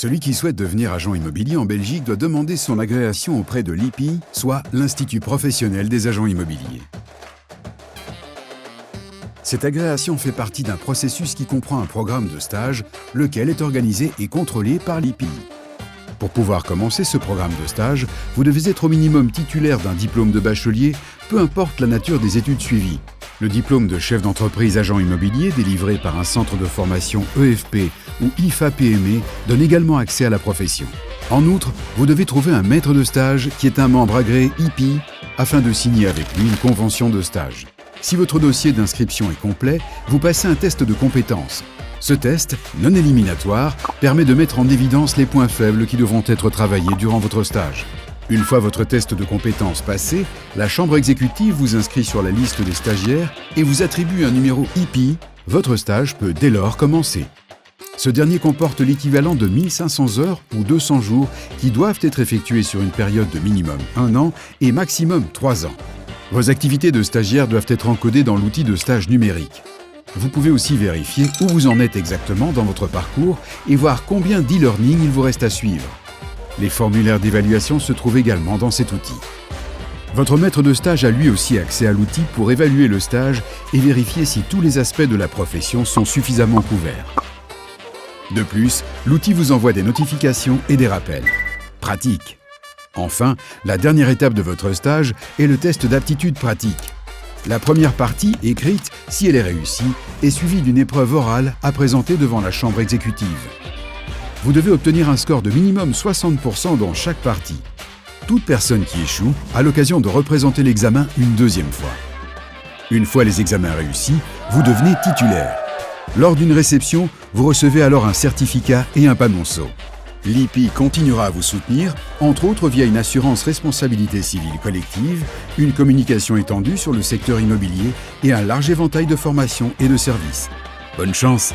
Celui qui souhaite devenir agent immobilier en Belgique doit demander son agréation auprès de l'IPI, soit l'Institut professionnel des agents immobiliers. Cette agréation fait partie d'un processus qui comprend un programme de stage, lequel est organisé et contrôlé par l'IPI. Pour pouvoir commencer ce programme de stage, vous devez être au minimum titulaire d'un diplôme de bachelier, peu importe la nature des études suivies. Le diplôme de chef d'entreprise agent immobilier délivré par un centre de formation EFP ou IFA-PME donne également accès à la profession. En outre, vous devez trouver un maître de stage qui est un membre agréé IPI afin de signer avec lui une convention de stage. Si votre dossier d'inscription est complet, vous passez un test de compétences. Ce test, non éliminatoire, permet de mettre en évidence les points faibles qui devront être travaillés durant votre stage. Une fois votre test de compétences passé, la chambre exécutive vous inscrit sur la liste des stagiaires et vous attribue un numéro IPI. Votre stage peut dès lors commencer. Ce dernier comporte l'équivalent de 1500 heures ou 200 jours qui doivent être effectués sur une période de minimum 1 an et maximum 3 ans. Vos activités de stagiaire doivent être encodées dans l'outil de stage numérique. Vous pouvez aussi vérifier où vous en êtes exactement dans votre parcours et voir combien d'e-learning il vous reste à suivre. Les formulaires d'évaluation se trouvent également dans cet outil. Votre maître de stage a lui aussi accès à l'outil pour évaluer le stage et vérifier si tous les aspects de la profession sont suffisamment couverts. De plus, l'outil vous envoie des notifications et des rappels. Pratique. Enfin, la dernière étape de votre stage est le test d'aptitude pratique. La première partie, écrite, si elle est réussie, est suivie d'une épreuve orale à présenter devant la chambre exécutive. Vous devez obtenir un score de minimum 60% dans chaque partie. Toute personne qui échoue a l'occasion de représenter l'examen une deuxième fois. Une fois les examens réussis, vous devenez titulaire. Lors d'une réception, vous recevez alors un certificat et un panonceau. L'IPI continuera à vous soutenir, entre autres via une assurance responsabilité civile collective, une communication étendue sur le secteur immobilier et un large éventail de formations et de services. Bonne chance!